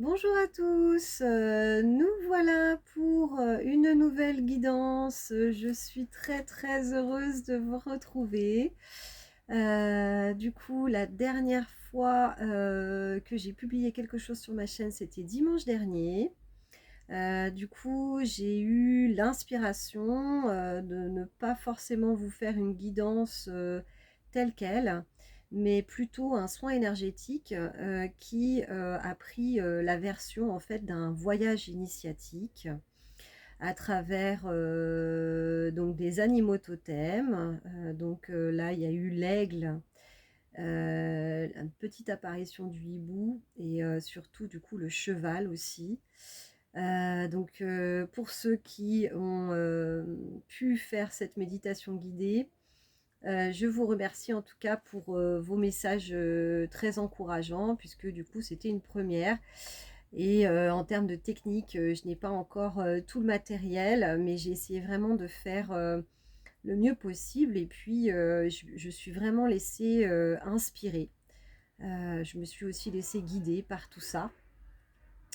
Bonjour à tous, nous voilà pour une nouvelle guidance. Je suis très heureuse de vous retrouver. Du coup, la dernière fois que j'ai publié quelque chose sur ma chaîne, c'était dimanche dernier. Du coup, j'ai eu l'inspiration de ne pas forcément vous faire une guidance telle qu'elle, mais plutôt un soin énergétique qui a pris la version en fait d'un voyage initiatique à travers donc des animaux totems. Là, il y a eu l'aigle, une petite apparition du hibou et surtout du coup le cheval aussi. Pour ceux qui ont pu faire cette méditation guidée, je vous remercie en tout cas pour vos messages très encourageants, puisque du coup c'était une première. Et en termes de technique, je n'ai pas encore tout le matériel, mais j'ai essayé vraiment de faire le mieux possible. Et puis je suis vraiment laissée inspirer. Je me suis aussi laissée guider par tout ça.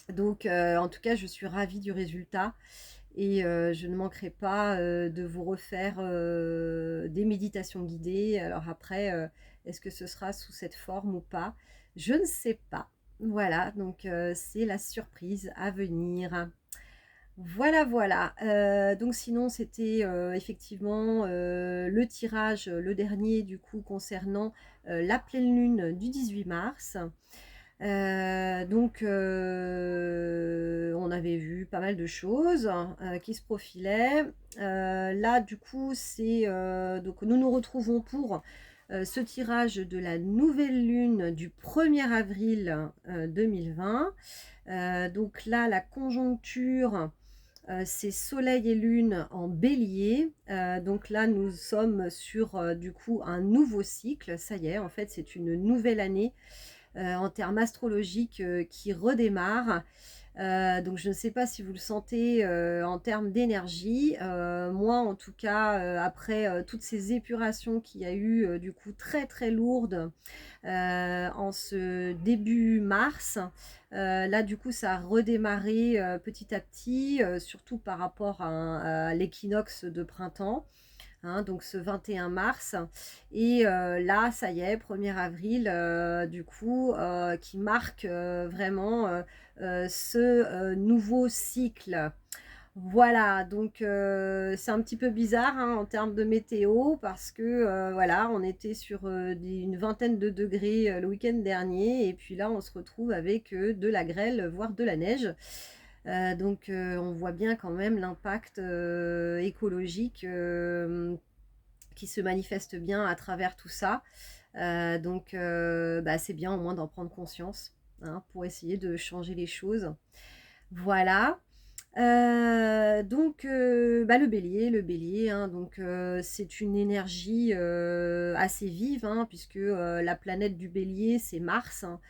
Donc en tout cas, je suis ravie du résultat et je ne manquerai pas de vous refaire des méditations guidées. Alors après, est-ce que ce sera sous cette forme ou pas? Je ne sais pas. Voilà, donc c'est la surprise à venir. Voilà. Donc sinon, c'était effectivement le tirage, le dernier du coup concernant la pleine lune du 18 mars. On avait vu pas mal de choses qui se profilaient. Là, du coup, donc nous nous retrouvons pour ce tirage de la nouvelle lune du 1er avril 2020. Donc là, la conjoncture, c'est Soleil et Lune en Bélier. Donc là, nous sommes sur du coup un nouveau cycle. Ça y est, en fait, c'est une nouvelle année en termes astrologiques qui redémarre. Donc je ne sais pas si vous le sentez en termes d'énergie. Moi en tout cas, après toutes ces épurations qu'il y a eu du coup très lourdes en ce début mars, là du coup ça a redémarré petit à petit, surtout par rapport à l'équinoxe de printemps. Hein, donc ce 21 mars. Et là, ça y est, 1er avril, du coup, qui marque vraiment ce nouveau cycle. Voilà, donc c'est un petit peu bizarre hein, en termes de météo parce que voilà, on était sur une vingtaine de degrés le week-end dernier et puis là on se retrouve avec de la grêle, voire de la neige. On voit bien quand même l'impact écologique qui se manifeste bien à travers tout ça. C'est bien au moins d'en prendre conscience hein, pour essayer de changer les choses. Voilà. Le bélier, hein, c'est une énergie assez vive, hein, puisque la planète du bélier, c'est Mars. Hein.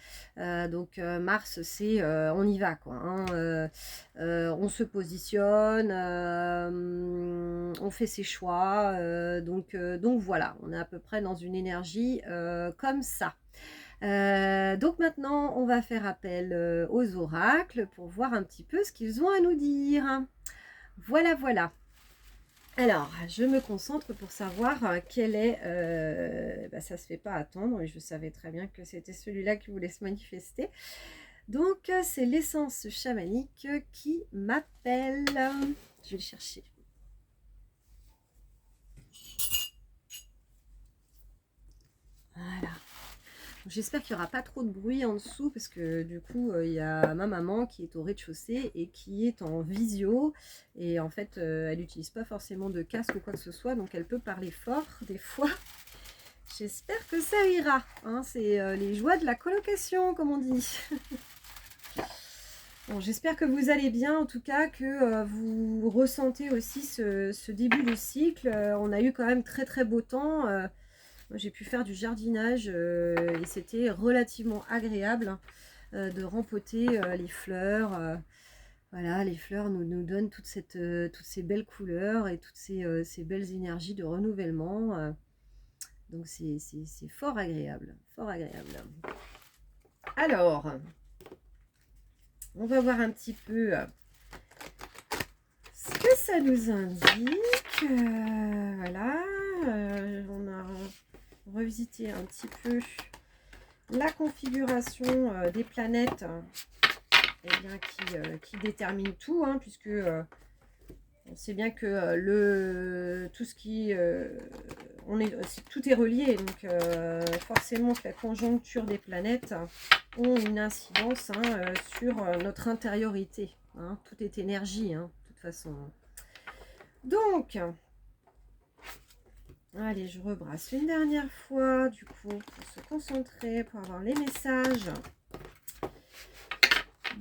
Mars, c'est on y va, quoi. Hein, on se positionne, on fait ses choix. Donc voilà, on est à peu près dans une énergie comme ça. Donc maintenant, on va faire appel aux oracles pour voir un petit peu ce qu'ils ont à nous dire. Voilà. Alors, je me concentre pour savoir quel est... ça se fait pas attendre et je savais très bien que c'était celui-là qui voulait se manifester. Donc, c'est l'essence chamanique qui m'appelle. Je vais le chercher. Voilà. J'espère qu'il n'y aura pas trop de bruit en dessous parce que du coup il y a ma maman qui est au rez-de-chaussée et qui est en visio et en fait elle n'utilise pas forcément de casque ou quoi que ce soit donc elle peut parler fort des fois. J'espère que ça ira, hein, c'est les joies de la colocation comme on dit. Bon, j'espère que vous allez bien, en tout cas que vous ressentez aussi ce début de cycle. On a eu quand même très beau temps. Moi, j'ai pu faire du jardinage et c'était relativement agréable de rempoter les fleurs. Voilà, les fleurs nous donnent toutes ces belles couleurs et toutes ces belles énergies de renouvellement. Donc c'est fort agréable, fort agréable. Alors, On va voir un petit peu ce que ça nous indique. Voilà, on a revisité un petit peu la configuration des planètes eh bien, qui détermine tout, hein, puisque on sait bien que tout ce qui tout est relié, donc forcément que la conjoncture des planètes ont une incidence hein, sur notre intériorité. Hein. Tout est énergie, hein, de toute façon. Donc, allez, je rebrasse une dernière fois, du coup, pour se concentrer, pour avoir les messages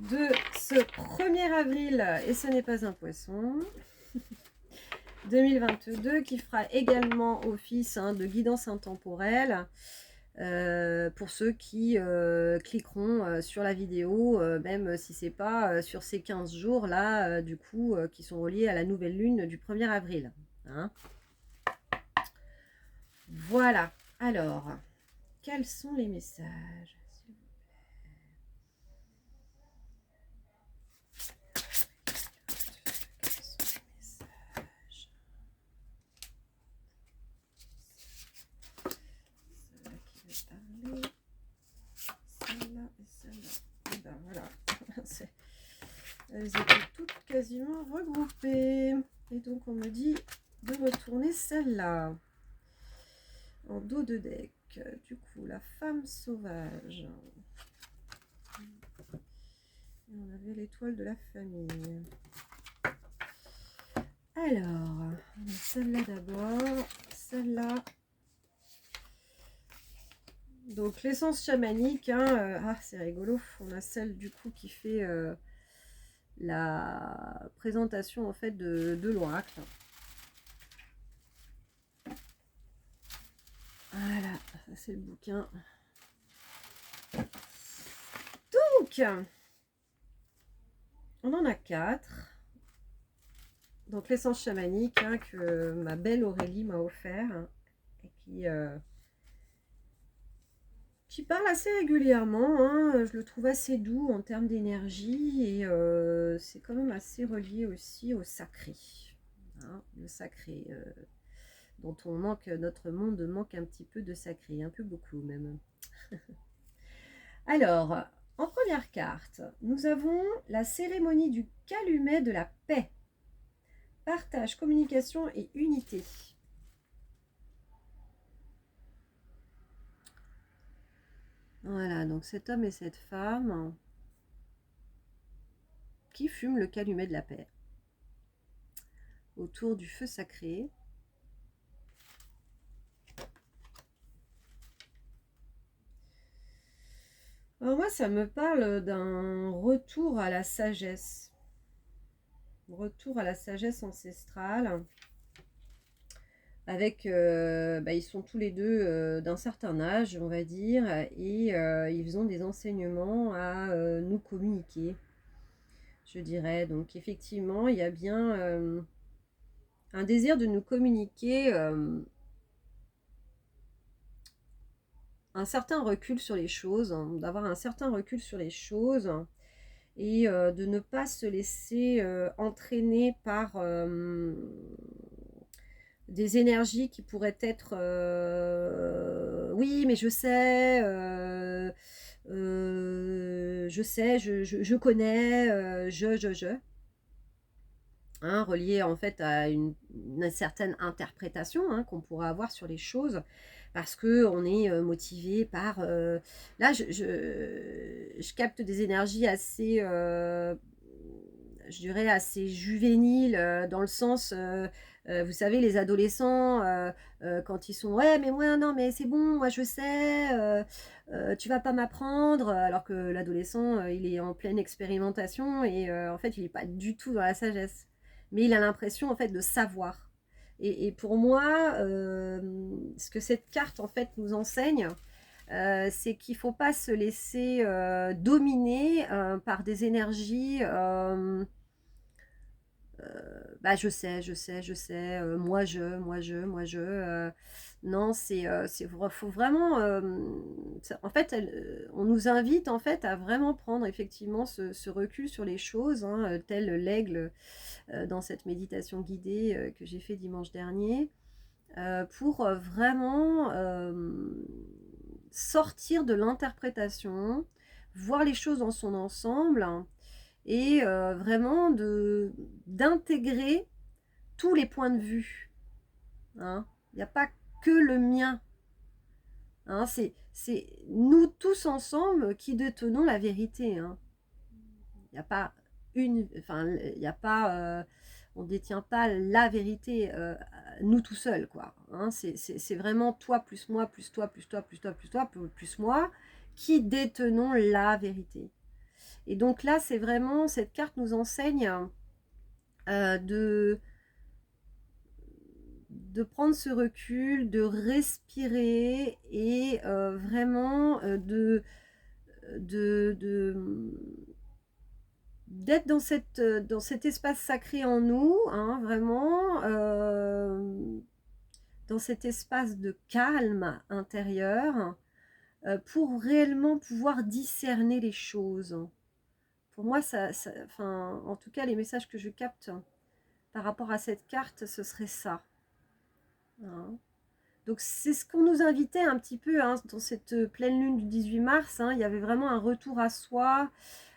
de ce 1er avril, et ce n'est pas un poisson, 2022, qui fera également office hein, de guidance intemporelle pour ceux qui cliqueront sur la vidéo, même si c'est pas sur ces 15 jours là, du coup, qui sont reliés à la nouvelle lune du 1er avril. Hein. Voilà. Alors, quels sont les messages ? Elles étaient toutes quasiment regroupées. Et donc, on me dit de retourner celle-là. En dos de deck. Du coup, la femme sauvage. Et on avait l'étoile de la famille. Alors, celle-là d'abord. Celle-là. Donc, l'essence chamanique. Hein, c'est rigolo. On a celle du coup qui fait... la présentation en fait de l'oracle. Voilà, ça c'est le bouquin. Donc, on en a 4. Donc l'essence chamanique hein, que ma belle Aurélie m'a offert hein, et qui parle assez régulièrement. Hein, je le trouve assez doux en termes d'énergie et c'est quand même assez relié aussi au sacré. Hein, le sacré. Dont on manque, notre monde manque un petit peu de sacré, un peu beaucoup même. Alors, en première carte, nous avons la cérémonie du calumet de la paix. Partage, communication et unité. Voilà, donc cet homme et cette femme qui fument le calumet de la paix autour du feu sacré. Alors moi, ça me parle d'un retour à la sagesse. Retour à la sagesse ancestrale. Avec, ils sont tous les deux d'un certain âge, on va dire, et ils ont des enseignements à nous communiquer, je dirais. Donc effectivement, il y a bien un désir de nous communiquer un certain recul sur les choses, hein, d'avoir un certain recul sur les choses et de ne pas se laisser entraîner par des énergies qui pourraient être oui mais je sais je connais hein, relié en fait à une certaine interprétation hein, qu'on pourra avoir sur les choses parce que on est motivé par là je capte des énergies assez je dirais assez juvéniles dans le sens vous savez les adolescents quand ils sont ouais mais moi non mais c'est bon moi je sais tu vas pas m'apprendre alors que l'adolescent il est en pleine expérimentation et en fait il est pas du tout dans la sagesse mais il a l'impression en fait de savoir et pour moi ce que cette carte en fait nous enseigne c'est qu'il ne faut pas se laisser dominer par des énergies bah, je sais, moi je, non, faut vraiment, en fait, on nous invite, en fait, à vraiment prendre effectivement ce recul sur les choses, hein, tel l'aigle, dans cette méditation guidée, que j'ai fait dimanche dernier, pour, vraiment, sortir de l'interprétation, voir les choses dans son ensemble et vraiment d'intégrer tous les points de vue, hein. Il n'y a pas que le mien, hein. C'est nous tous ensemble qui détenons la vérité, hein. Il n'y a pas enfin, il n'y a pas, on ne détient pas la vérité, nous tout seuls, quoi, hein. C'est vraiment toi plus moi, plus toi, plus toi, plus toi, plus toi, plus moi, qui détenons la vérité. Et donc là, c'est vraiment, cette carte nous enseigne de prendre ce recul, de respirer et vraiment de d'être dans cet espace sacré en nous, hein, vraiment, dans cet espace de calme intérieur, pour réellement pouvoir discerner les choses. Pour moi, enfin, en tout cas, les messages que je capte par rapport à cette carte, ce serait ça, hein. Donc c'est ce qu'on nous invitait un petit peu, hein, dans cette pleine lune du 18 mars, hein. Il y avait vraiment un retour à soi,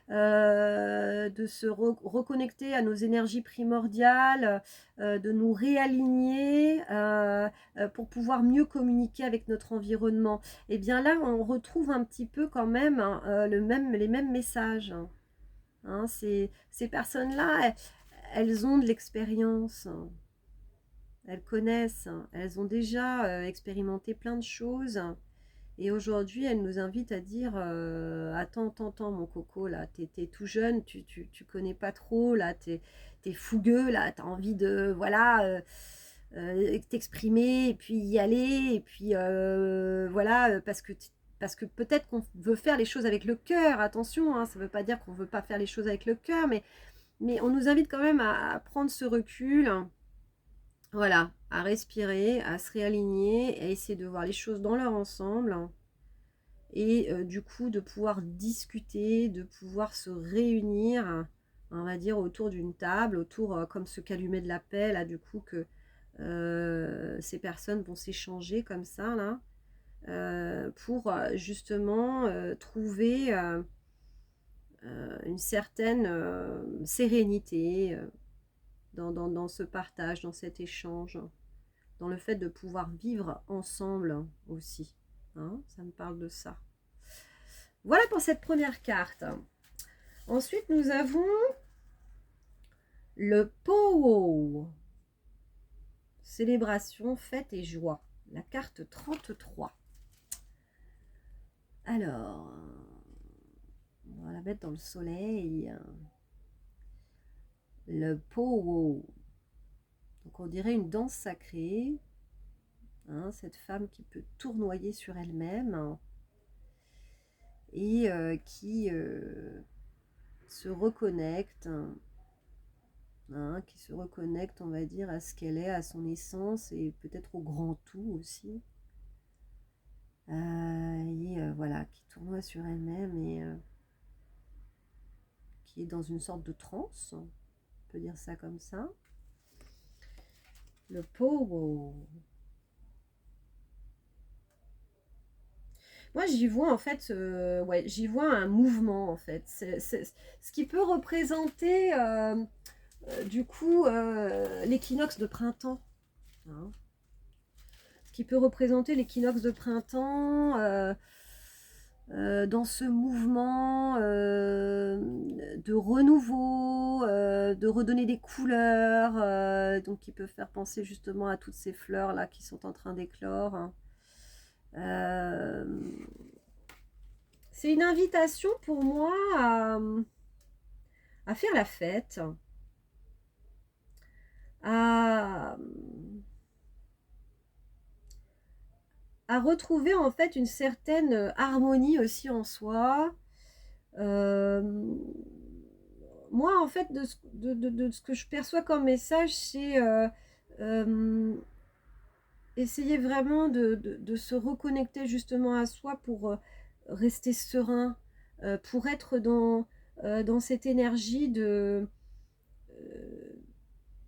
de se reconnecter à nos énergies primordiales, de nous réaligner, pour pouvoir mieux communiquer avec notre environnement. Et bien là, on retrouve un petit peu quand même, hein, les mêmes messages, hein. Ces personnes-là, elles ont de l'expérience. Elles connaissent, elles ont déjà expérimenté plein de choses. Et aujourd'hui, elles nous invitent à dire attends, attends, mon coco, là, t'es tout jeune, tu connais pas trop, là, t'es fougueux, là, t'as envie de, voilà, t'exprimer, et puis y aller, et puis voilà, parce que peut-être qu'on veut faire les choses avec le cœur, attention, hein, ça veut pas dire qu'on veut pas faire les choses avec le cœur, mais on nous invite quand même à prendre ce recul. Voilà, à respirer, à se réaligner, à essayer de voir les choses dans leur ensemble et du coup de pouvoir discuter, de pouvoir se réunir, on va dire autour d'une table, autour comme ce calumet de la paix là, du coup que ces personnes vont s'échanger comme ça là, pour justement trouver une certaine sérénité dans ce partage, dans cet échange, dans le fait de pouvoir vivre ensemble aussi, hein, ça me parle de ça. Voilà pour cette première carte. Ensuite, nous avons le Powo. Célébration, fête et joie. La carte 33. Alors, on va la mettre dans le soleil. Le Powo. Donc on dirait une danse sacrée. Hein, cette femme qui peut tournoyer sur elle-même et qui se reconnecte, hein, qui se reconnecte, on va dire, à ce qu'elle est, à son essence et peut-être au grand tout aussi. Et voilà, qui tournoie sur elle-même et qui est dans une sorte de transe, on peut dire ça comme ça. Le Powo. Moi, j'y vois en fait, ouais, j'y vois un mouvement en fait. C'est ce qui peut représenter du coup l'équinoxe de printemps, hein. Ce qui peut représenter l'équinoxe de printemps dans ce mouvement de renouveau, de redonner des couleurs, donc qui peut faire penser justement à toutes ces fleurs là qui sont en train d'éclore, hein. C'est une invitation pour moi à faire la fête, à, retrouver en fait une certaine harmonie aussi en soi. Moi moi, en fait, de ce que je perçois comme message, c'est essayer vraiment de se reconnecter justement à soi pour rester serein, pour être dans cette énergie euh,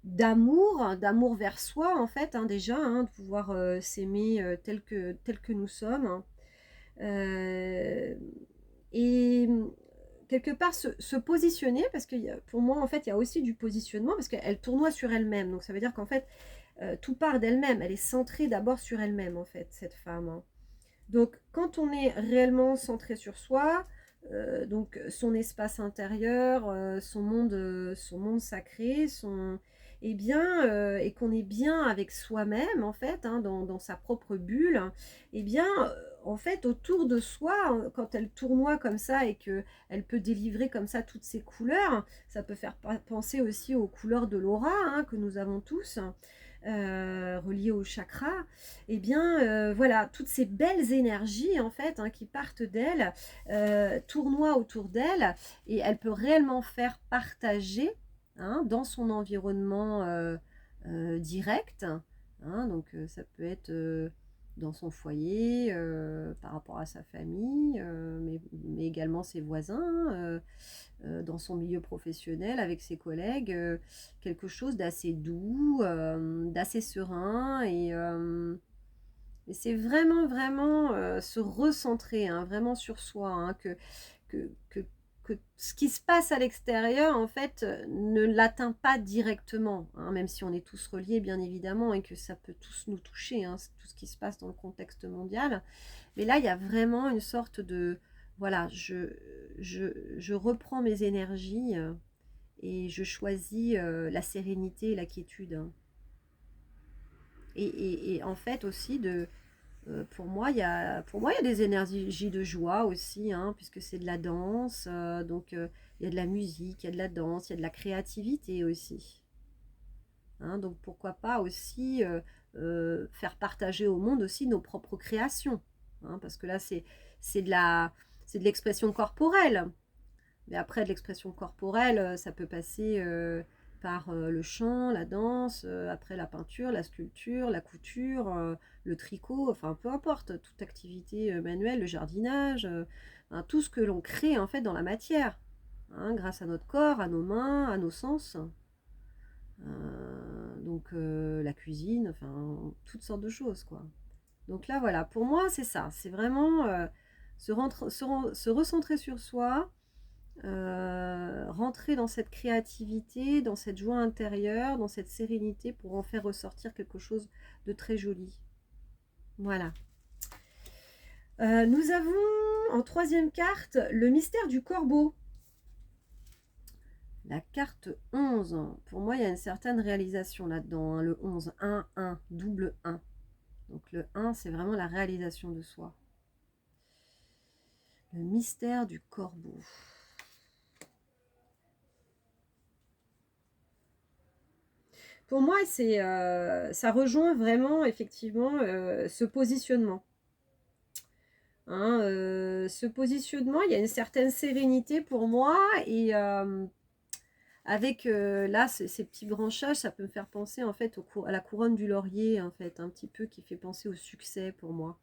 d'amour vers soi, en fait, hein, déjà, hein, de pouvoir s'aimer tel que nous sommes, hein. Euh, et quelque part se positionner, parce que pour moi, en fait, il y a aussi du positionnement, parce qu'elle tournoie sur elle-même. Donc ça veut dire qu'en fait, tout part d'elle-même. Elle est centrée d'abord sur elle-même, en fait, cette femme, hein. Donc quand on est réellement centré sur soi, donc son espace intérieur, son monde sacré, eh bien, et qu'on est bien avec soi-même, en fait, hein, dans sa propre bulle, hein, eh bien, en fait, autour de soi, hein, quand elle tournoie comme ça et qu'elle peut délivrer comme ça toutes ses couleurs, ça peut faire penser aussi aux couleurs de l'aura, hein, que nous avons tous, reliées au chakra. Eh bien, voilà, toutes ces belles énergies, en fait, hein, qui partent d'elle, tournoient autour d'elle, et elle peut réellement faire partager, hein, dans son environnement direct, hein, donc ça peut être dans son foyer, par rapport à sa famille, mais également ses voisins, dans son milieu professionnel, avec ses collègues, quelque chose d'assez doux, d'assez serein, et c'est vraiment, vraiment se recentrer, hein, vraiment sur soi, hein, que, que, que ce qui se passe à l'extérieur, en fait, ne l'atteint pas directement, hein, même si on est tous reliés, bien évidemment, et que ça peut tous nous toucher, hein, tout ce qui se passe dans le contexte mondial. Mais là, il y a vraiment une sorte de... Voilà, je reprends mes énergies, et je choisis la sérénité et la quiétude, hein. Et en fait aussi pour moi, il y a des énergies de joie aussi, hein, puisque c'est de la danse. Donc, il y a de la musique, il y a de la danse, il y a de la créativité aussi, hein. Donc, pourquoi pas aussi faire partager au monde aussi nos propres créations, hein, parce que là, c'est de la, c'est de l'expression corporelle. Mais après, de l'expression corporelle, ça peut passer par le chant, la danse, après la peinture, la sculpture, la couture, le tricot, enfin peu importe, toute activité manuelle, le jardinage, hein, tout ce que l'on crée en fait dans la matière, hein, grâce à notre corps, à nos mains, à nos sens. Donc la cuisine, enfin toutes sortes de choses, quoi. Donc là, voilà, pour moi, c'est ça, c'est vraiment se recentrer sur soi, rentrer dans cette créativité, dans cette joie intérieure, dans cette sérénité pour en faire ressortir quelque chose de très joli. Voilà. Nous avons en troisième carte le mystère du corbeau. La carte 11. Pour moi, il y a une certaine réalisation là-dedans, hein, le 11. 1, 1, double 1. Donc le 1, c'est vraiment la réalisation de soi. Le mystère du corbeau. Pour moi, ça rejoint vraiment effectivement ce positionnement, hein, ce positionnement, il y a une certaine sérénité pour moi, et avec là ces petits branchages, ça peut me faire penser en fait à la couronne du laurier, en fait, un petit peu, qui fait penser au succès pour moi.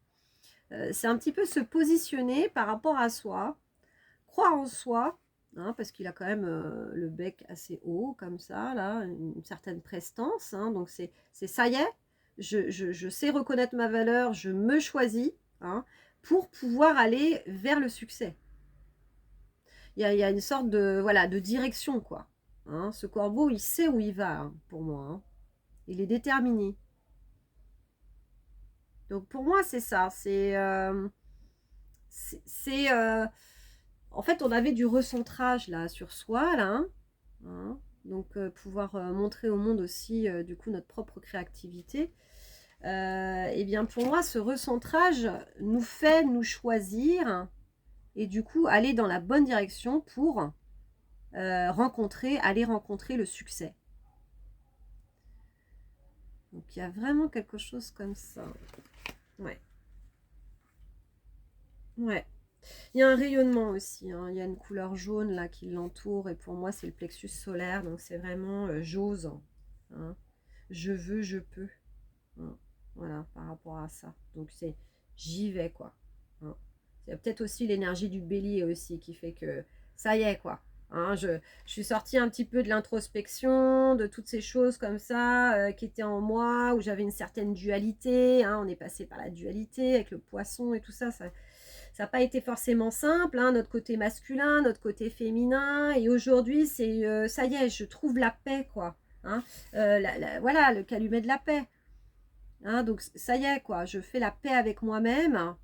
C'est un petit peu se positionner par rapport à soi, croire en soi, hein, parce qu'il a quand même le bec assez haut, comme ça, là, une certaine prestance, hein, donc ça y est, je sais reconnaître ma valeur, je me choisis, hein, pour pouvoir aller vers le succès. Il y a une sorte de, voilà, de direction, quoi, hein. Ce corbeau, il sait où il va, hein, pour moi, hein. Il est déterminé. Donc pour moi, c'est ça, c'est en fait, on avait du recentrage là sur soi, là, hein, hein. Donc pouvoir montrer au monde aussi du coup notre propre créativité. Et bien pour moi, ce recentrage nous fait nous choisir, et du coup aller dans la bonne direction pour aller rencontrer le succès. Donc il y a vraiment quelque chose comme ça. Ouais. Ouais. Il y a un rayonnement aussi, hein. Il y a une couleur jaune là qui l'entoure et pour moi c'est le plexus solaire, donc c'est vraiment j'ose, hein. Je veux, je peux, hein. Voilà, par rapport à ça. Donc c'est j'y vais quoi, hein. Il y a peut-être aussi l'énergie du bélier aussi qui fait que ça y est quoi. Hein, je suis sortie un petit peu de l'introspection, de toutes ces choses comme ça qui étaient en moi, où j'avais une certaine dualité. Hein, on est passé par la dualité avec le poisson et tout ça. Ça n'a pas été forcément simple, hein, notre côté masculin, notre côté féminin. Et aujourd'hui, c'est ça y est, je trouve la paix, quoi. Hein, voilà, le calumet de la paix. Hein, donc ça y est, quoi. Je fais la paix avec moi-même.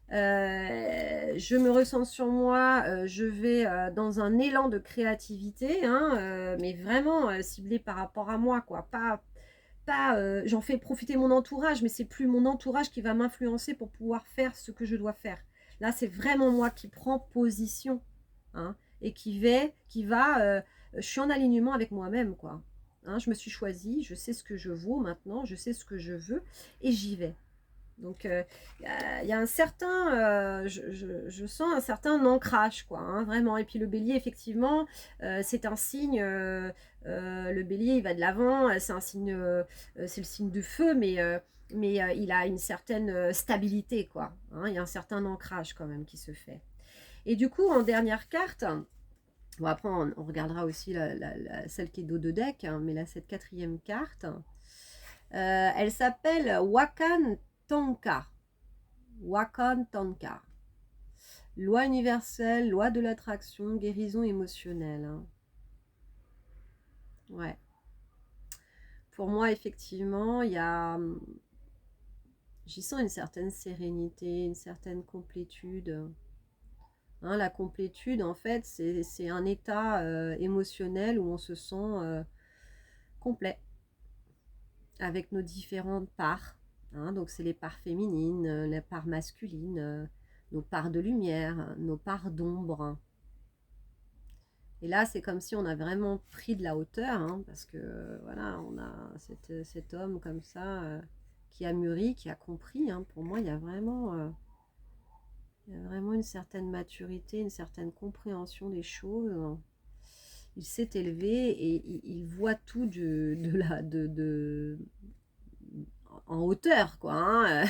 Je me ressens sur moi, je vais dans un élan de créativité, hein, mais vraiment ciblé par rapport à moi, quoi. Pas j'en fais profiter mon entourage, mais c'est plus mon entourage qui va m'influencer pour pouvoir faire ce que je dois faire. Là, c'est vraiment moi qui prends position, hein, et je suis en alignement avec moi-même, quoi. Hein, je me suis choisie, je sais ce que je vaux maintenant, je sais ce que je veux, et j'y vais. Donc, il y a un certain, je sens un certain ancrage, quoi, hein, vraiment. Et puis le bélier, effectivement, c'est un signe, le bélier, il va de l'avant, c'est un signe, c'est le signe de feu, mais il a une certaine stabilité, quoi. Hein, il y a un certain ancrage quand même qui se fait. Et du coup, en dernière carte, bon, après, on regardera aussi celle qui est dos de deck, hein, mais là, cette quatrième carte, elle s'appelle Wakan Tanka. Wakan Tanka. Loi universelle, loi de l'attraction, guérison émotionnelle. Hein. Ouais. Pour moi, effectivement, j'y sens une certaine sérénité, une certaine complétude. Hein, la complétude, en fait, c'est un état émotionnel où on se sent complet avec nos différentes parts. Hein, donc, c'est les parts féminines, les parts masculines, nos parts de lumière, nos parts d'ombre. Et là, c'est comme si on a vraiment pris de la hauteur, hein, parce que voilà, on a cet homme comme ça qui a mûri, qui a compris. Hein. Pour moi, il y a vraiment une certaine maturité, une certaine compréhension des choses. Il s'est élevé et il voit tout en hauteur, quoi. Hein.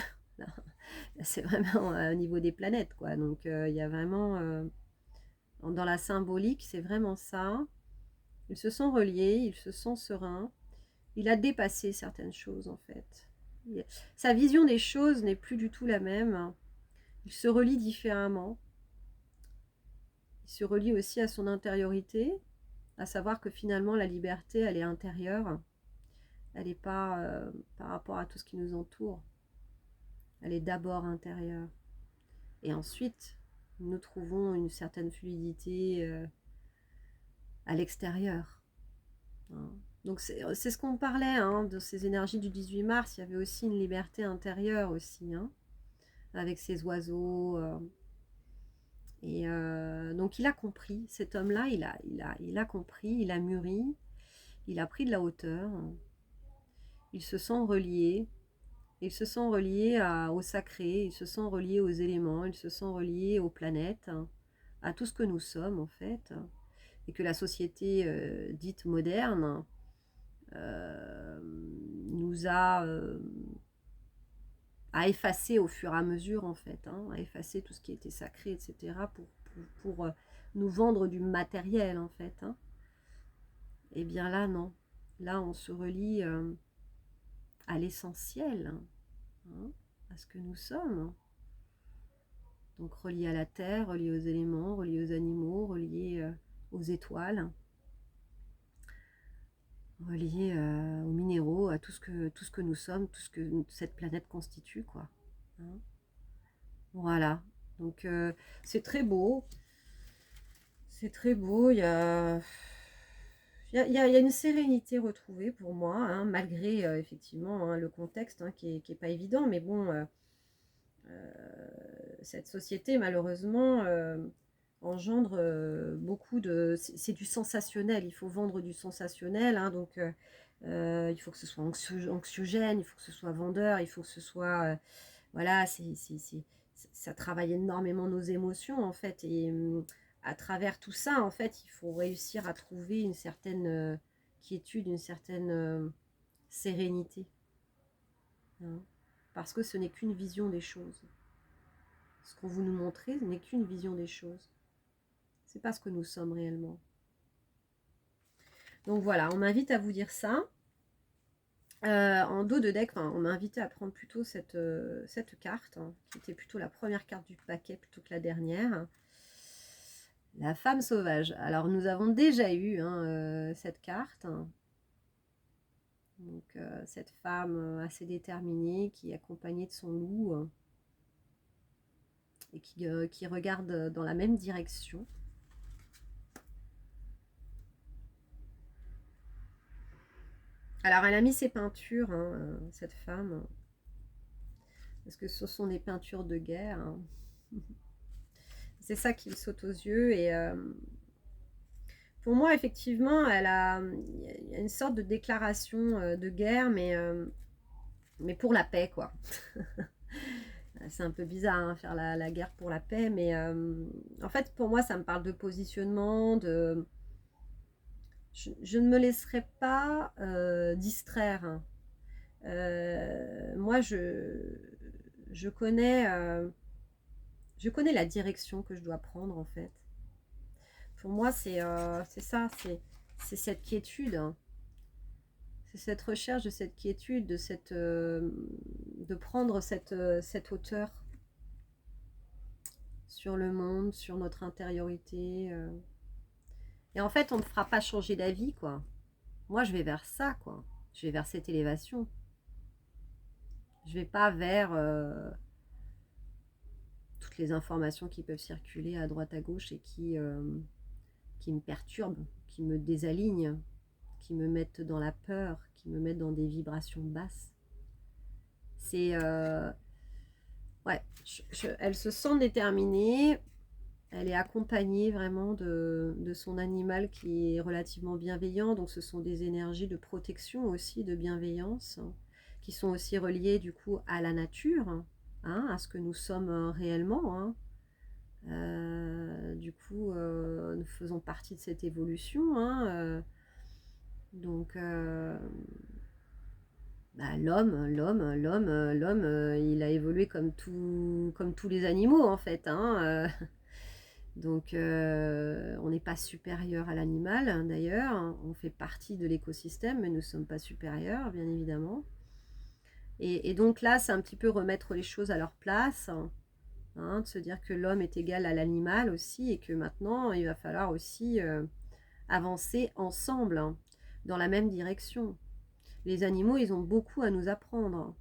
C'est vraiment au niveau des planètes, quoi. Donc, il y a vraiment dans la symbolique, c'est vraiment ça. Il se sent relié, il se sent serein. Il a dépassé certaines choses, en fait. Sa vision des choses n'est plus du tout la même. Il se relie différemment. Il se relie aussi à son intériorité, à savoir que finalement, la liberté, elle est intérieure. Elle n'est pas par rapport à tout ce qui nous entoure. Elle est d'abord intérieure. Et ensuite, nous trouvons une certaine fluidité à l'extérieur. Hein. Donc c'est ce qu'on parlait, hein, de ces énergies du 18 mars. Il y avait aussi une liberté intérieure aussi, hein, avec ces oiseaux. Et donc il a compris, cet homme-là, il a compris, il a mûri, il a pris de la hauteur. Il se sent relié. Il se sent relié au sacré, il se sent relié aux éléments, il se sent relié aux planètes, hein, à tout ce que nous sommes en fait. Et que la société dite moderne nous a effacé au fur et à mesure en fait, hein, a effacé tout ce qui était sacré, etc. pour nous vendre du matériel en fait. Hein. Et bien là non, là on se relie à l'essentiel, hein, à ce que nous sommes. Donc relié à la terre, relié aux éléments, relié aux animaux, relié aux étoiles, relié aux minéraux, à tout ce que nous sommes, tout ce que cette planète constitue, quoi. Hein. Voilà. Donc c'est très beau. C'est très beau. Il y a une sérénité retrouvée pour moi, hein, malgré effectivement hein, le contexte hein, qui est pas évident. Mais bon, cette société, malheureusement, engendre beaucoup de... C'est du sensationnel. Il faut vendre du sensationnel. Hein, donc, il faut que ce soit anxiogène, il faut que ce soit vendeur, il faut que ce soit... voilà, ça travaille énormément nos émotions, en fait. Et à travers tout ça, en fait, il faut réussir à trouver une certaine quiétude, une certaine sérénité. Hein, parce que ce n'est qu'une vision des choses. Ce qu'on vous nous montrez n'est qu'une vision des choses. C'est pas ce que nous sommes réellement. Donc voilà, on m'invite à vous dire ça. En dos de deck, on m'a invité à prendre plutôt cette carte, hein, qui était plutôt la première carte du paquet plutôt que la dernière. La femme sauvage. Alors nous avons déjà eu cette carte. Donc cette femme assez déterminée qui est accompagnée de son loup et qui regarde dans la même direction. Alors elle a mis ses peintures, hein, cette femme, parce que ce sont des peintures de guerre. Hein. C'est ça qui me saute aux yeux. Et pour moi, effectivement, il y a une sorte de déclaration de guerre, mais pour la paix, quoi. C'est un peu bizarre, hein, faire la guerre pour la paix, mais en fait, pour moi, ça me parle de positionnement, de... Je ne me laisserai pas distraire. Hein. Moi, je connais la direction que je dois prendre, en fait. Pour moi, c'est ça, c'est cette quiétude. Hein. C'est cette recherche de cette quiétude, de prendre cette hauteur sur le monde, sur notre intériorité. Et en fait, on ne fera pas changer d'avis, quoi. Moi, je vais vers ça, quoi. Je vais vers cette élévation. Je vais pas vers toutes les informations qui peuvent circuler à droite à gauche et qui me perturbent, qui me désalignent, qui me mettent dans la peur, qui me mettent dans des vibrations basses. C'est... ouais, elle se sent déterminée, elle est accompagnée vraiment de son animal qui est relativement bienveillant, donc ce sont des énergies de protection aussi, de bienveillance, hein, qui sont aussi reliées du coup à la nature, hein, à ce que nous sommes réellement, hein. Du coup, nous faisons partie de cette évolution, hein, donc bah, l'homme, il a évolué comme tous les animaux en fait, hein, donc on n'est pas supérieur à l'animal, hein, d'ailleurs, on fait partie de l'écosystème, mais nous ne sommes pas supérieurs, bien évidemment. Et donc là, c'est un petit peu remettre les choses à leur place, hein, de se dire que l'homme est égal à l'animal aussi, et que maintenant, il va falloir aussi avancer ensemble, hein, dans la même direction. Les animaux, ils ont beaucoup à nous apprendre,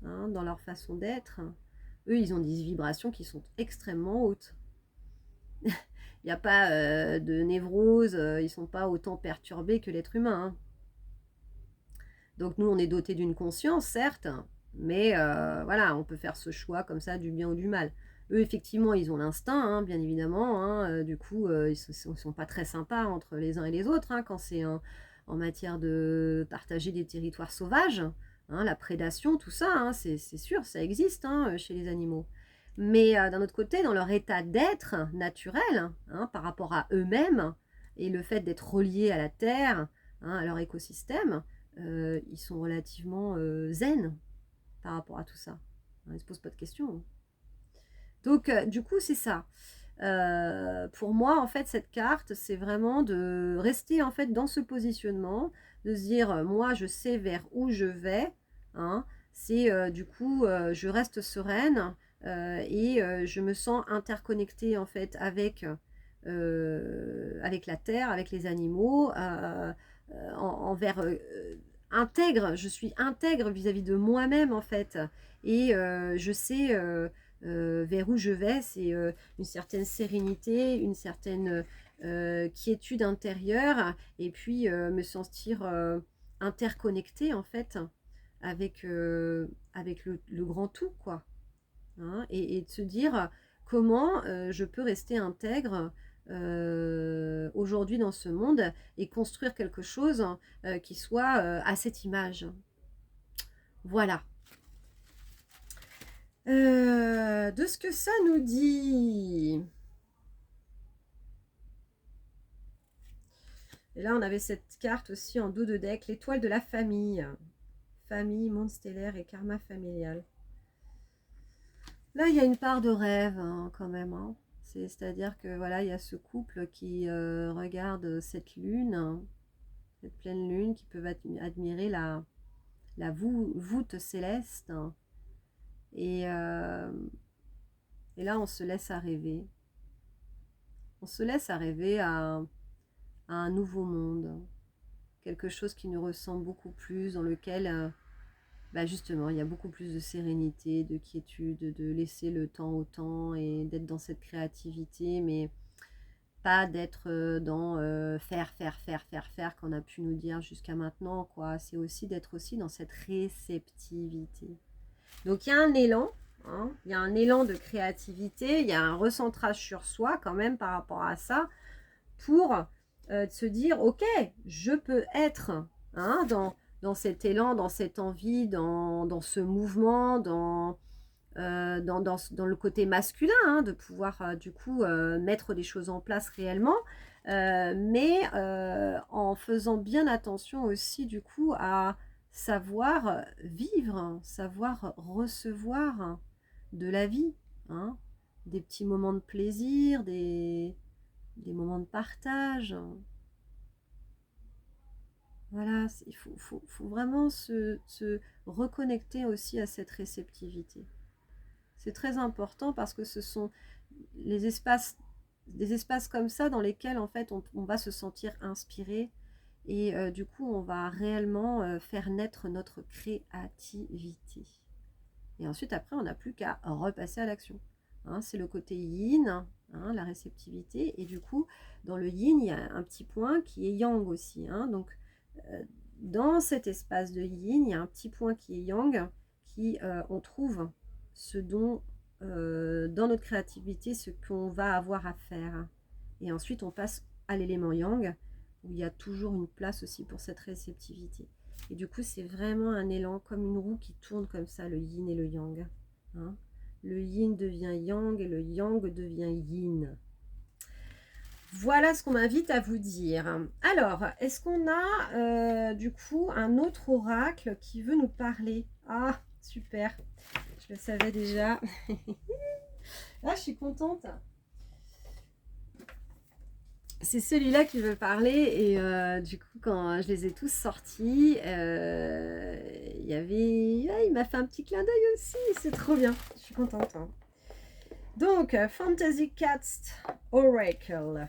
hein, dans leur façon d'être. Eux, ils ont des vibrations qui sont extrêmement hautes. Il n'y a pas de névrose, ils ne sont pas autant perturbés que l'être humain. Hein. Donc nous, on est doté d'une conscience, certes, mais voilà, on peut faire ce choix comme ça, du bien ou du mal. Eux, effectivement, ils ont l'instinct, hein, bien évidemment. Hein, du coup, ils ne sont pas très sympas entre les uns et les autres, hein, quand c'est en matière de partager des territoires sauvages. Hein, la prédation, tout ça, hein, c'est sûr, ça existe, hein, chez les animaux. Mais d'un autre côté, dans leur état d'être naturel, hein, par rapport à eux-mêmes, et le fait d'être reliés à la terre, hein, à leur écosystème, ils sont relativement zen par rapport à tout ça. Ils ne se posent pas de questions. Hein. Donc, du coup, c'est ça. Pour moi, en fait, cette carte, c'est vraiment de rester en fait dans ce positionnement, de se dire, moi, je sais vers où je vais. Hein, c'est du coup, je reste sereine et je me sens interconnectée en fait avec la terre, avec les animaux, envers intègre. Je suis intègre vis-à-vis de moi-même en fait, et je sais vers où je vais. C'est une certaine sérénité, une certaine quiétude intérieure, et puis me sentir interconnectée en fait avec le grand tout, quoi. Hein, et de se dire comment je peux rester intègre aujourd'hui dans ce monde et construire quelque chose qui soit à cette image. Voilà. De ce que ça nous dit. Et là, on avait cette carte aussi en dos de deck, l'étoile de la famille. Famille, monde stellaire et karma familial. Là, il y a une part de rêve hein, quand même. Hein. C'est-à-dire que voilà, il y a ce couple qui regarde cette lune, hein, cette pleine lune, qui peuvent admirer la voûte céleste. Hein. Et là, on se laisse à rêver. On se laisse à rêver à un nouveau monde. Quelque chose qui nous ressemble beaucoup plus, dans lequel, justement, il y a beaucoup plus de sérénité, de quiétude, de laisser le temps au temps et d'être dans cette créativité, mais pas d'être dans faire qu'on a pu nous dire jusqu'à maintenant, quoi. C'est aussi d'être aussi dans cette réceptivité. Donc il y a un élan, hein, il y a un élan de créativité, il y a un recentrage sur soi quand même par rapport à ça, pour se dire, ok, je peux être hein, dans cet élan, dans cette envie, dans ce mouvement, dans le côté masculin, hein, de pouvoir du coup mettre des choses en place réellement, mais en faisant bien attention aussi du coup à savoir vivre, hein, savoir recevoir hein, de la vie, hein, des petits moments de plaisir, des moments de partage. Voilà, il faut vraiment se reconnecter aussi à cette réceptivité. C'est très important parce que ce sont des espaces comme ça dans lesquels en fait on va se sentir inspiré et du coup on va réellement faire naître notre créativité. Et ensuite après on n'a plus qu'à repasser à l'action. Hein, c'est le côté yin, hein, la réceptivité, et du coup dans le yin il y a un petit point qui est yang aussi. Hein, donc dans cet espace de yin il y a un petit point qui est yang, qui on trouve ce dont dans notre créativité ce qu'on va avoir à faire. Et ensuite on passe à l'élément yang où il y a toujours une place aussi pour cette réceptivité. Et du coup c'est vraiment un élan comme une roue qui tourne comme ça, le yin et le yang. Hein, le yin devient yang et le yang devient yin. Voilà ce qu'on m'invite à vous dire. Alors, est-ce qu'on a du coup un autre oracle qui veut nous parler? Ah, super. Je le savais déjà. Ah, je suis contente. C'est celui-là qui veut parler et du coup quand je les ai tous sortis, il y avait... Ah, il m'a fait un petit clin d'œil aussi, c'est trop bien, je suis contente. Hein. Donc, Fantasy Cats Oracle.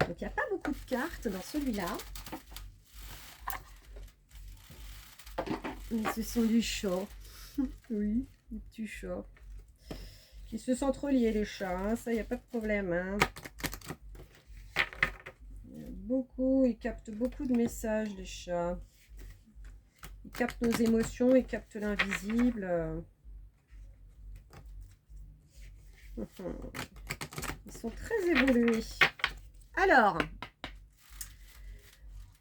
Donc il n'y a pas beaucoup de cartes dans celui-là. Mais ce sont du chat. Oui, des petits chats. Qui se sentent reliés les chats, hein. Ça il n'y a pas de problème. Hein. Ils captent beaucoup de messages les chats. Ils captent nos émotions, ils captent l'invisible. Ils sont très évolués. Alors,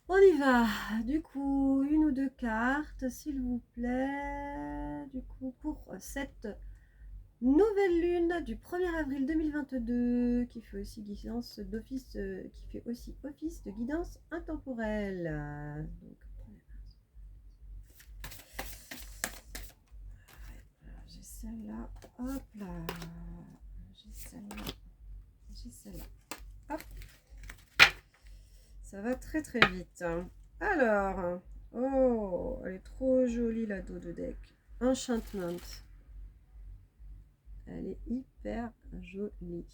on y va. Du coup, une ou deux cartes, s'il vous plaît. Du coup, pour cette nouvelle lune du 1er avril 2022, qui fait aussi guidance d'office, qui fait aussi office de guidance intemporelle. Donc, j'ai celle-là. Hop là. J'ai celle-là. J'ai celle-là. Hop. Ça va très très vite. Alors, oh, elle est trop jolie la dos de deck. Enchantment. Elle est hyper jolie.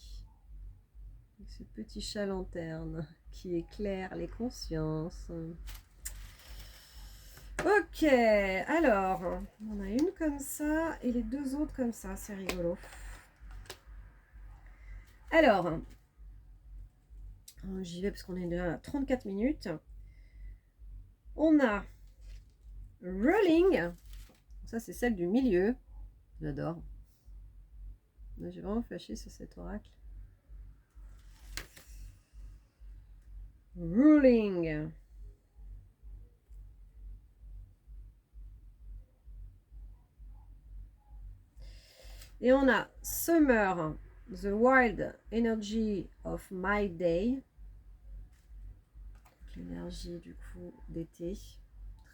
Avec ce petit chat lanterne qui éclaire les consciences. Ok, alors, on a une comme ça et les deux autres comme ça, c'est rigolo. Alors, j'y vais parce qu'on est déjà à 34 minutes. On a Rolling. Ça, c'est celle du milieu. J'adore. J'ai vraiment flashé sur cet oracle. Ruling. Et on a Summer, the wild energy of my day. L'énergie du coup d'été.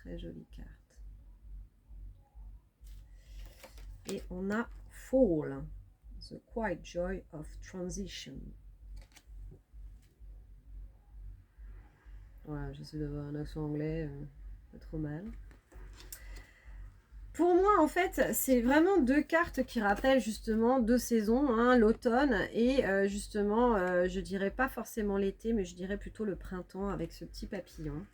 Très jolie carte. Et on a Fall, the quiet joy of transition. Voilà, j'essaie d'avoir un accent anglais, pas trop mal. Pour moi, en fait, c'est vraiment deux cartes qui rappellent justement deux saisons, hein, l'automne et justement, je dirais pas forcément l'été, mais je dirais plutôt le printemps avec ce petit papillon.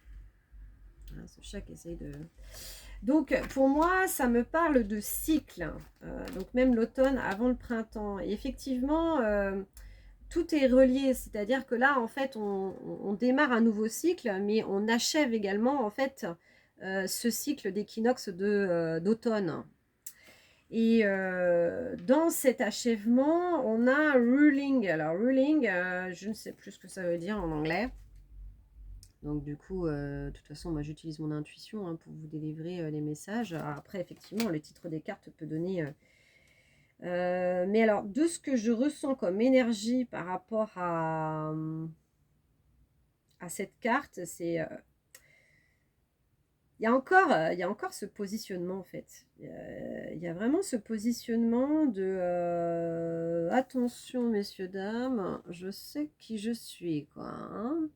Voilà, ce chat qui essaye de... Donc, pour moi, ça me parle de cycle. Donc, même l'automne avant le printemps. Et effectivement, tout est relié. C'est-à-dire que là, en fait, on démarre un nouveau cycle, mais on achève également, en fait, ce cycle d'équinoxe d'automne. Et dans cet achèvement, on a ruling. Alors, ruling, je ne sais plus ce que ça veut dire en anglais. Donc, du coup, de toute façon, moi, j'utilise mon intuition hein, pour vous délivrer les messages. Après, effectivement, le titre des cartes peut donner... mais alors, de ce que je ressens comme énergie par rapport à cette carte, c'est... il y a encore ce positionnement, en fait. Il y a vraiment ce positionnement de... attention, messieurs, dames, je sais qui je suis, quoi. Hein.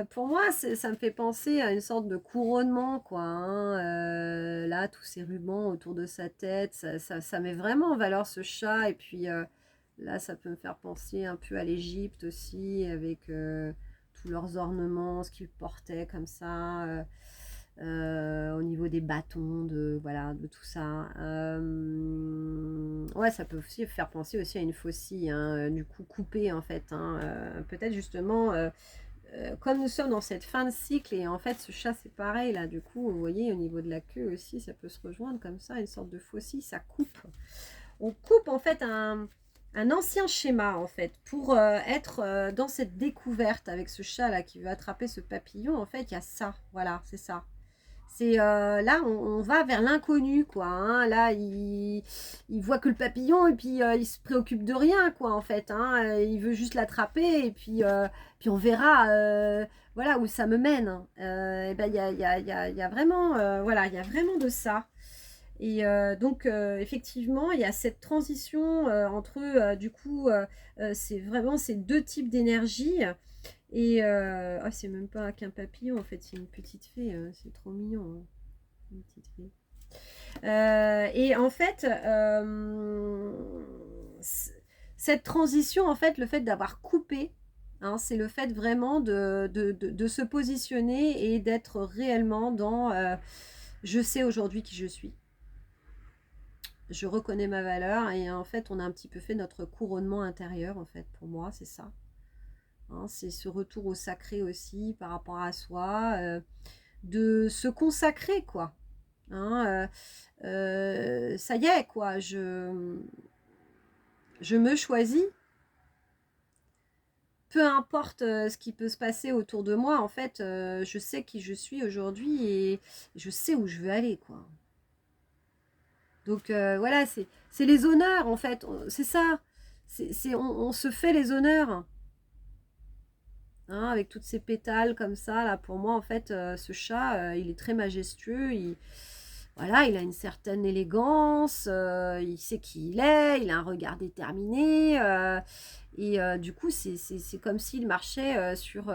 Pour moi, ça me fait penser à une sorte de couronnement, quoi. Hein. Là, tous ces rubans autour de sa tête, ça met vraiment en valeur ce chat. Et puis là, ça peut me faire penser un peu à l'Égypte aussi, avec tous leurs ornements, ce qu'ils portaient comme ça, au niveau des bâtons, voilà, de tout ça. Ouais, ça peut aussi faire penser aussi à une faucille, hein, du coup coupée en fait. Hein. Peut-être justement... comme nous sommes dans cette fin de cycle, et en fait ce chat c'est pareil là, du coup vous voyez au niveau de la queue aussi ça peut se rejoindre comme ça, une sorte de faucille, ça coupe. On coupe en fait un ancien schéma en fait pour être dans cette découverte avec ce chat là qui veut attraper ce papillon. En fait il y a ça, voilà, c'est ça. C'est là, on va vers l'inconnu, quoi. Hein. Là, il voit que le papillon et puis il se préoccupe de rien, quoi, en fait. Hein. Il veut juste l'attraper et puis on verra, voilà, où ça me mène. Et ben, il y a vraiment, voilà, il y a vraiment de ça. Et donc, effectivement, il y a cette transition entre, du coup, c'est vraiment ces deux types d'énergie. Et oh, c'est même pas qu'un papillon, en fait, c'est une petite fée. C'est trop mignon, hein, une petite fée. Et en fait, cette transition, en fait, le fait d'avoir coupé, hein, c'est le fait vraiment de se positionner et d'être réellement dans je sais aujourd'hui qui je suis. Je reconnais ma valeur et en fait, on a un petit peu fait notre couronnement intérieur, en fait, pour moi, c'est ça. Hein, c'est ce retour au sacré aussi par rapport à soi, de se consacrer, quoi. Hein, ça y est, quoi, je me choisis. Peu importe ce qui peut se passer autour de moi, en fait, je sais qui je suis aujourd'hui et je sais où je veux aller, quoi. Donc voilà, c'est les honneurs, en fait, c'est ça. On se fait les honneurs. Hein, avec toutes ces pétales comme ça, là, pour moi, en fait, ce chat, il est très majestueux. Voilà, il a une certaine élégance, il sait qui il est, il a un regard déterminé. Et du coup, c'est comme s'il marchait sur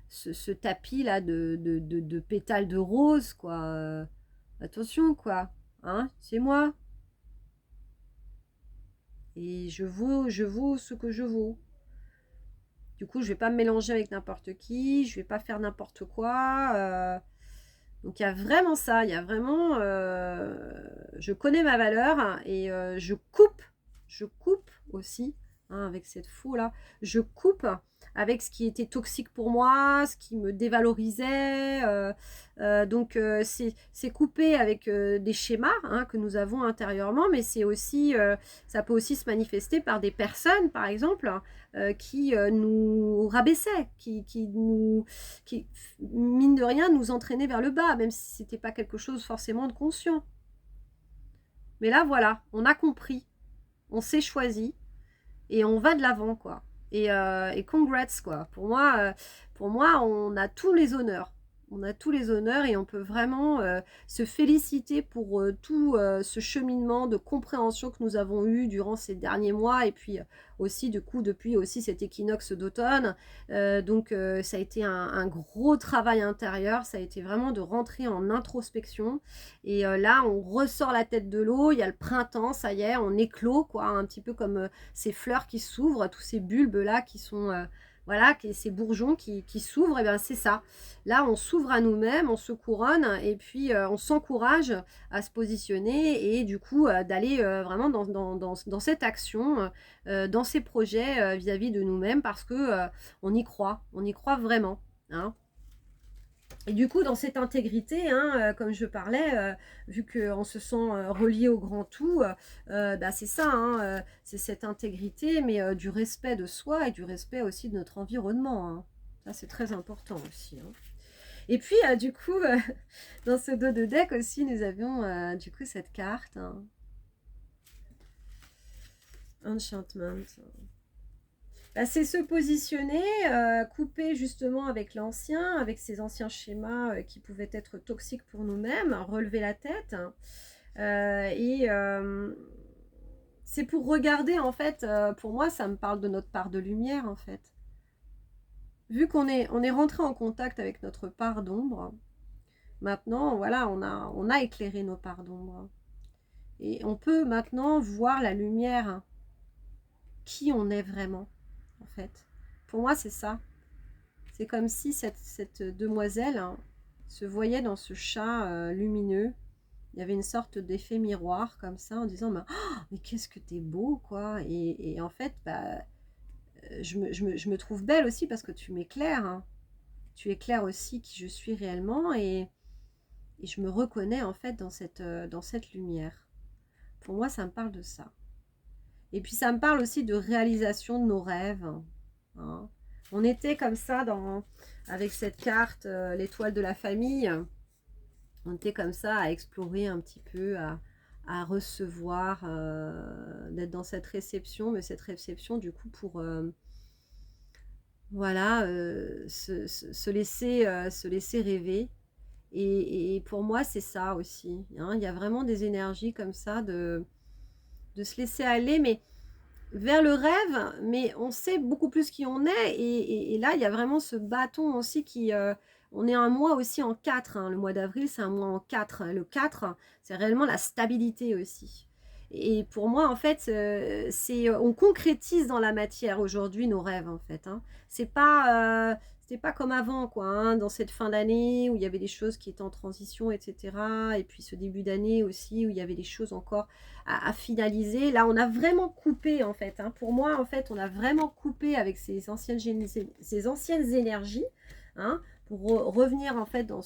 ce tapis-là de pétales de rose, quoi. Attention, quoi. Hein, c'est moi. Et je vaux ce que je vaux. Du coup, je vais pas me mélanger avec n'importe qui, je vais pas faire n'importe quoi. Donc, il y a vraiment ça, il y a vraiment... je connais ma valeur et je coupe aussi, hein, avec cette fou-là, je coupe avec ce qui était toxique pour moi, ce qui me dévalorisait. Donc, c'est coupé avec des schémas hein, que nous avons intérieurement, mais c'est aussi, ça peut aussi se manifester par des personnes, par exemple, qui nous rabaissaient, qui, mine de rien, nous entraînaient vers le bas, même si c'était pas quelque chose forcément de conscient. Mais là, voilà, on a compris, on s'est choisi et on va de l'avant, quoi. Et congrats, quoi. Pour moi, on a tous les honneurs. On a tous les honneurs et on peut vraiment se féliciter pour tout ce cheminement de compréhension que nous avons eu durant ces derniers mois et puis aussi, du coup, depuis aussi cet équinoxe d'automne. Donc, ça a été un gros travail intérieur. Ça a été vraiment de rentrer en introspection. Et là, on ressort la tête de l'eau. Il y a le printemps, ça y est, on éclot, quoi. Un petit peu comme ces fleurs qui s'ouvrent, tous ces bulbes-là qui sont... voilà, ces bourgeons qui s'ouvrent, et bien c'est ça. Là, on s'ouvre à nous-mêmes, on se couronne, et puis on s'encourage à se positionner, et du coup, d'aller vraiment dans cette action, dans ces projets vis-à-vis de nous-mêmes, parce que on y croit vraiment. Hein. Et du coup, dans cette intégrité, hein, comme je parlais, vu qu'on se sent relié au grand tout, bah, c'est ça, hein, c'est cette intégrité, mais du respect de soi et du respect aussi de notre environnement. Hein. Ça, c'est très important aussi. Hein. Et puis, du coup, dans ce dos de deck aussi, nous avions du coup cette carte. Hein. Enchantment. Bah, c'est se positionner, couper justement avec l'ancien, avec ces anciens schémas qui pouvaient être toxiques pour nous-mêmes, relever la tête. Et c'est pour regarder, en fait, pour moi, ça me parle de notre part de lumière, en fait. Vu on est rentré en contact avec notre part d'ombre, maintenant, voilà, on a éclairé nos parts d'ombre. Et on peut maintenant voir la lumière, qui on est vraiment, en fait. Pour moi, c'est ça. C'est comme si cette demoiselle hein, se voyait dans ce chat lumineux. Il y avait une sorte d'effet miroir comme ça en disant mais qu'est-ce que t'es beau quoi et en fait bah, je me trouve belle aussi parce que tu m'éclaires. Hein. Tu éclaires aussi qui je suis réellement et je me reconnais en fait dans cette lumière. Pour moi ça me parle de ça. Et puis ça me parle aussi de réalisation de nos rêves. Hein. On était comme ça avec cette carte, l'étoile de la famille. On était comme ça à explorer un petit peu, à recevoir, d'être dans cette réception, mais cette réception du coup pour voilà, se laisser rêver. Et pour moi, c'est ça aussi. Hein. Il y a vraiment des énergies comme ça de se laisser aller, mais vers le rêve, mais on sait beaucoup plus qui on est. Et là, il y a vraiment ce bâton aussi on est un mois aussi en 4. Hein. Le mois d'avril, c'est un mois en 4. Le 4, c'est réellement la stabilité aussi. Et pour moi, en fait, on concrétise dans la matière aujourd'hui nos rêves, en fait. Hein. C'était pas comme avant, quoi, hein, dans cette fin d'année où il y avait des choses qui étaient en transition, etc. Et puis ce début d'année aussi où il y avait des choses encore à finaliser. Là, on a vraiment coupé, en fait. Hein. Pour moi, en fait, on a vraiment coupé avec ces anciennes énergies, hein, pour revenir, en fait, dans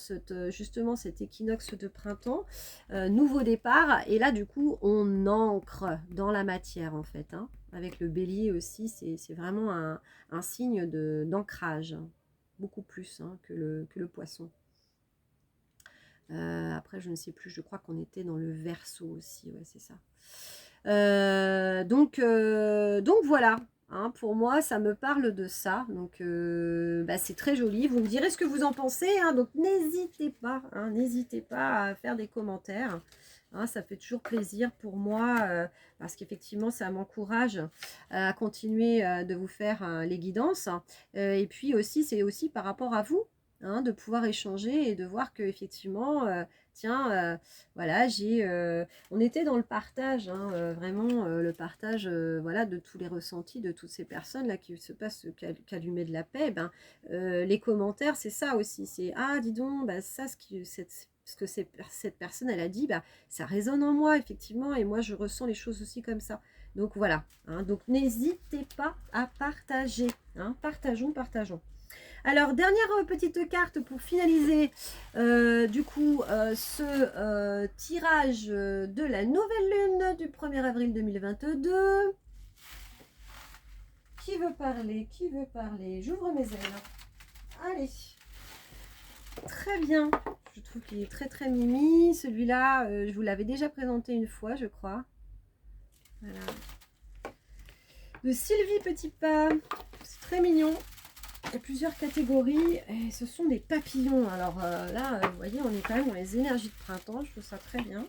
justement cet équinoxe de printemps. Nouveau départ. Et là, du coup, on ancre dans la matière, en fait. Hein. Avec le bélier aussi, c'est vraiment un signe d'ancrage. Beaucoup plus hein, que le poisson. Après, je ne sais plus, je crois qu'on était dans le Verseau aussi, ouais, c'est ça. Donc voilà, hein, pour moi, ça me parle de ça. Donc, bah, c'est très joli. Vous me direz ce que vous en pensez. Hein, donc, n'hésitez pas à faire des commentaires. Hein, ça fait toujours plaisir pour moi parce qu'effectivement, ça m'encourage à continuer de vous faire les guidances. Et puis aussi, c'est aussi par rapport à vous. Hein, de pouvoir échanger et de voir que effectivement tiens voilà on était dans le partage hein, vraiment le partage voilà de tous les ressentis de toutes ces personnes là qui se passent qu'allumer de la paix. Ben les commentaires c'est ça aussi, c'est ah dis donc bah, ça ce que cette personne elle a dit bah ça résonne en moi effectivement et moi je ressens les choses aussi comme ça. Donc voilà hein, donc n'hésitez pas à partager hein, partageons. Alors, dernière petite carte pour finaliser du coup ce tirage de la nouvelle lune du 1er avril 2022. Qui veut parler? Qui veut parler? J'ouvre mes ailes. Allez. Très bien. Je trouve qu'il est très très mimi. Celui-là, je vous l'avais déjà présenté une fois, je crois. Voilà. De Sylvie Petitpas. C'est très mignon. Il y a plusieurs catégories et ce sont des papillons. Alors là, vous voyez, on est quand même dans les énergies de printemps. Je trouve ça très bien.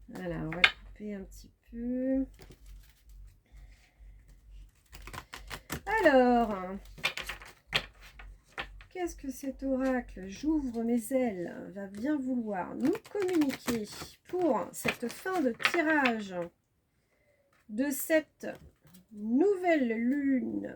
Voilà, on va couper un petit peu. Alors, qu'est-ce que cet oracle j'ouvre mes ailes va bien vouloir nous communiquer pour cette fin de tirage de cette nouvelle lune?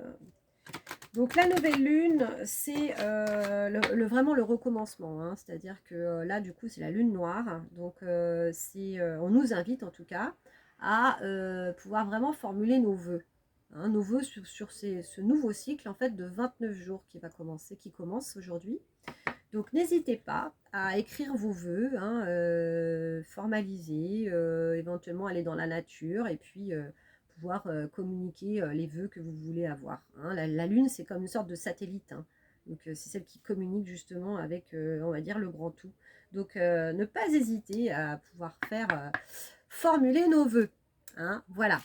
Donc la nouvelle lune, c'est vraiment le recommencement, hein. C'est-à-dire que là, du coup, c'est la lune noire. Donc on nous invite en tout cas à pouvoir vraiment formuler nos vœux. Hein, nos vœux sur ce nouveau cycle en fait de 29 jours qui commence aujourd'hui. Donc n'hésitez pas à écrire vos vœux, hein, formaliser, éventuellement aller dans la nature et puis pouvoir communiquer les vœux que vous voulez avoir. Hein. La Lune, c'est comme une sorte de satellite. Hein. Donc c'est celle qui communique justement avec, on va dire, le grand tout. Donc ne pas hésiter à pouvoir faire formuler nos vœux. Hein. Voilà.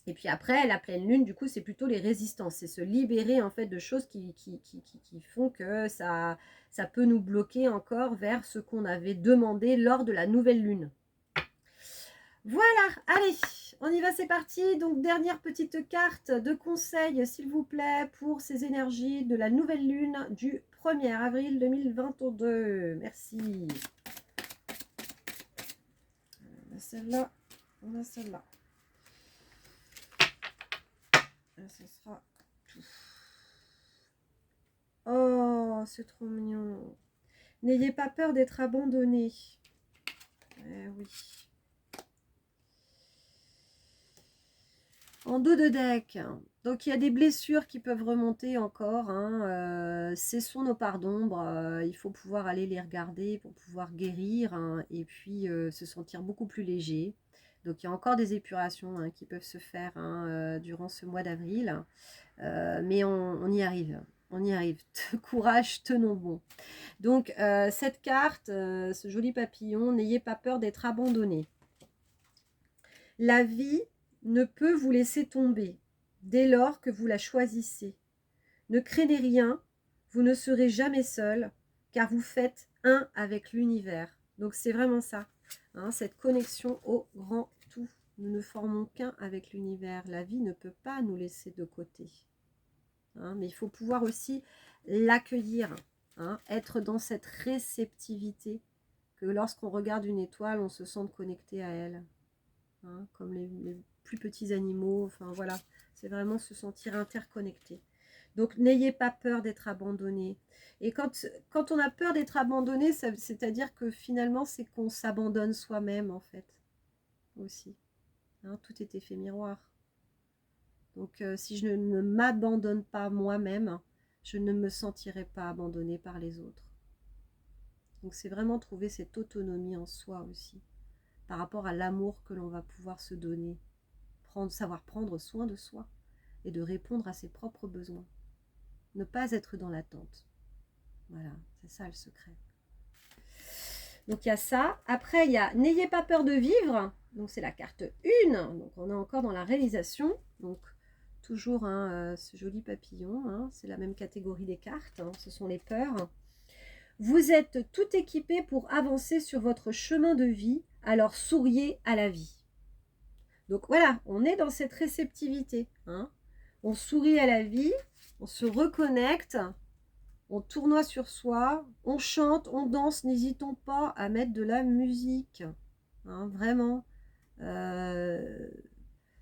Et puis après, la pleine lune, du coup, c'est plutôt les résistances. C'est se libérer, en fait, de choses qui font que ça peut nous bloquer encore vers ce qu'on avait demandé lors de la nouvelle lune. Voilà, allez, on y va, c'est parti. Donc, dernière petite carte de conseil, s'il vous plaît, pour ces énergies de la nouvelle lune du 1er avril 2022. Merci. On a celle-là, on a celle-là. Ce sera tout. Oh, c'est trop mignon. N'ayez pas peur d'être abandonné. Eh oui. En dos de deck. Donc, il y a des blessures qui peuvent remonter encore. Hein. Cessons nos parts d'ombre. Il faut pouvoir aller les regarder pour pouvoir guérir. Hein, et puis, se sentir beaucoup plus léger. Donc, il y a encore des épurations hein, qui peuvent se faire hein, durant ce mois d'avril. Mais on y arrive. On y arrive. Courage, tenons bon. Donc, cette carte, ce joli papillon, n'ayez pas peur d'être abandonné. La vie ne peut vous laisser tomber dès lors que vous la choisissez. Ne craignez rien, vous ne serez jamais seul, car vous faites un avec l'univers. Donc, c'est vraiment ça, hein, cette connexion au grand tout. Nous ne formons qu'un avec l'univers. La vie ne peut pas nous laisser de côté. Hein, mais il faut pouvoir aussi l'accueillir, hein, être dans cette réceptivité, que lorsqu'on regarde une étoile, on se sente connecté à elle, hein, comme les plus petits animaux, enfin voilà, c'est vraiment se sentir interconnecté. Donc n'ayez pas peur d'être abandonné. Et quand on a peur d'être abandonné, c'est-à-dire que finalement, c'est qu'on s'abandonne soi-même en fait, aussi. Hein, tout est effet miroir. Donc si je ne m'abandonne pas moi-même, je ne me sentirai pas abandonnée par les autres. Donc c'est vraiment trouver cette autonomie en soi aussi, par rapport à l'amour que l'on va pouvoir se donner, savoir prendre soin de soi et de répondre à ses propres besoins. Ne pas être dans l'attente. Voilà, c'est ça le secret. Donc il y a ça. Après, il y a n'ayez pas peur de vivre. Donc c'est la carte 1. Donc on est encore dans la réalisation. Donc toujours hein, ce joli papillon. Hein, c'est la même catégorie des cartes. Hein, ce sont les peurs. Vous êtes tout équipé pour avancer sur votre chemin de vie. Alors souriez à la vie. Donc voilà, on est dans cette réceptivité. Hein. On sourit à la vie. On se reconnecte. On tournoie sur soi, on chante, on danse, n'hésitons pas à mettre de la musique. Hein, vraiment.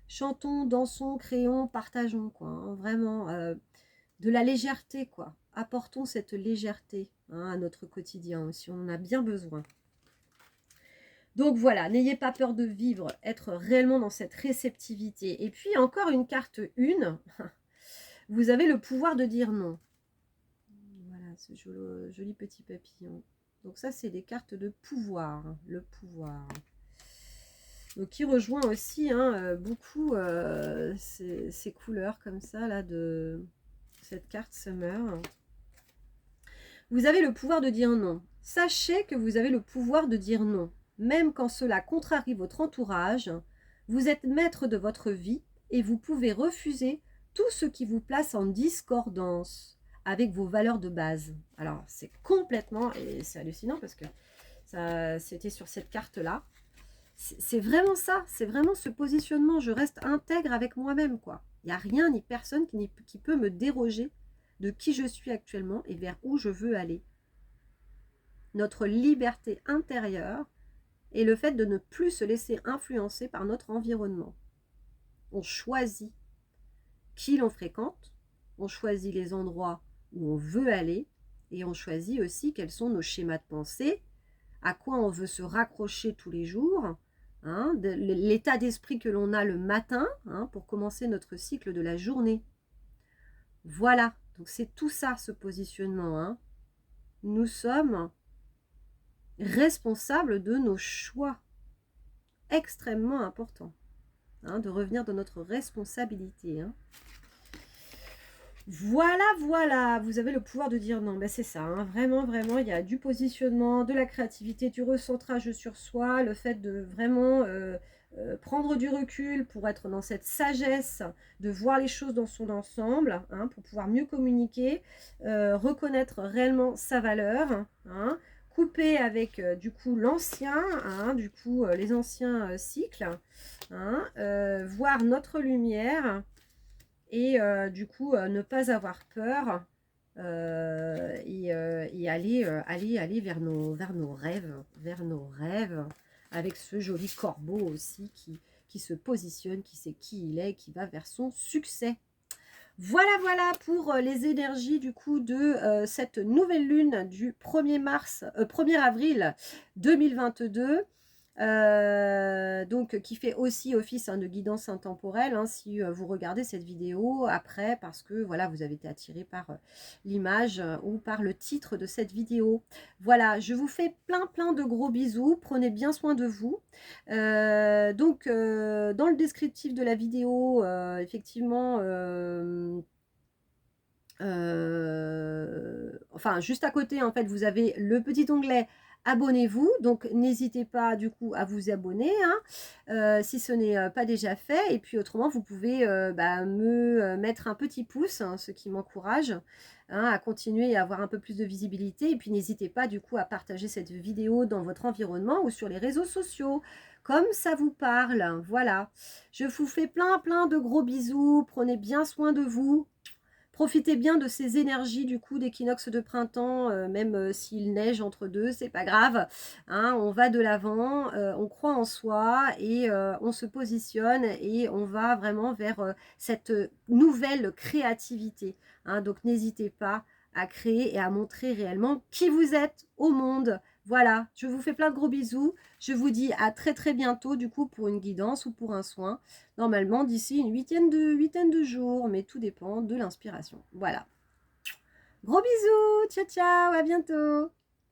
Chantons, dansons, créons, partageons, quoi. Hein, vraiment. De la légèreté, quoi. Apportons cette légèreté hein, à notre quotidien, si on en a bien besoin. Donc voilà, n'ayez pas peur de vivre, être réellement dans cette réceptivité. Et puis encore une carte 1. Vous avez le pouvoir de dire non. Ce joli petit papillon. Donc ça, c'est des cartes de pouvoir. Hein, le pouvoir. Donc qui rejoint aussi hein, beaucoup ces couleurs comme ça, là, de cette carte Summer. Vous avez le pouvoir de dire non. Sachez que vous avez le pouvoir de dire non. Même quand cela contrarie votre entourage, vous êtes maître de votre vie et vous pouvez refuser tout ce qui vous place en discordance avec vos valeurs de base. Alors, c'est complètement, et c'est hallucinant parce que ça, c'était sur cette carte-là. C'est vraiment ça, c'est vraiment ce positionnement. Je reste intègre avec moi-même, quoi. Il n'y a rien ni personne qui peut me déroger de qui je suis actuellement et vers où je veux aller. Notre liberté intérieure et le fait de ne plus se laisser influencer par notre environnement. On choisit qui l'on fréquente, on choisit les endroits où on veut aller et on choisit aussi quels sont nos schémas de pensée, à quoi on veut se raccrocher tous les jours, hein, l'état d'esprit que l'on a le matin, hein, pour commencer notre cycle de la journée. Voilà, donc c'est tout ça, ce positionnement. Hein. Nous sommes responsables de nos choix. Extrêmement important, hein, de revenir dans notre responsabilité. Hein. Voilà, voilà, vous avez le pouvoir de dire non, ben c'est ça, hein, vraiment, vraiment, il y a du positionnement, de la créativité, du recentrage sur soi, le fait de vraiment prendre du recul pour être dans cette sagesse, de voir les choses dans son ensemble, hein, pour pouvoir mieux communiquer, reconnaître réellement sa valeur, hein, couper avec du coup l'ancien, hein, du coup les anciens cycles, hein, voir notre lumière, et du coup ne pas avoir peur, et aller vers nos rêves, avec ce joli corbeau aussi qui se positionne, qui sait qui il est, qui va vers son succès. Voilà, voilà pour les énergies du coup de cette nouvelle lune du 1er avril 2022. Donc qui fait aussi office, hein, de guidance intemporelle, hein, si vous regardez cette vidéo après, parce que voilà, vous avez été attiré par l'image ou par le titre de cette vidéo. Voilà, je vous fais plein de gros bisous, prenez bien soin de vous. Donc dans le descriptif de la vidéo, effectivement, enfin juste à côté en fait vous avez le petit onglet abonnez-vous, donc n'hésitez pas du coup à vous abonner, hein, si ce n'est pas déjà fait, et puis autrement vous pouvez me mettre un petit pouce, hein, ce qui m'encourage, hein, à continuer et à avoir un peu plus de visibilité, et puis n'hésitez pas du coup à partager cette vidéo dans votre environnement ou sur les réseaux sociaux comme ça vous parle. Voilà, je vous fais plein de gros bisous, prenez bien soin de vous. Profitez bien de ces énergies du coup d'équinoxe de printemps, même s'il neige entre deux, c'est pas grave. Hein, on va de l'avant, on croit en soi et on se positionne et on va vraiment vers cette nouvelle créativité. Hein, donc n'hésitez pas à créer et à montrer réellement qui vous êtes au monde. Voilà, je vous fais plein de gros bisous. Je vous dis à très bientôt du coup pour une guidance ou pour un soin. Normalement d'ici une huitaine de jours, mais tout dépend de l'inspiration. Voilà. Gros bisous, ciao ciao, à bientôt.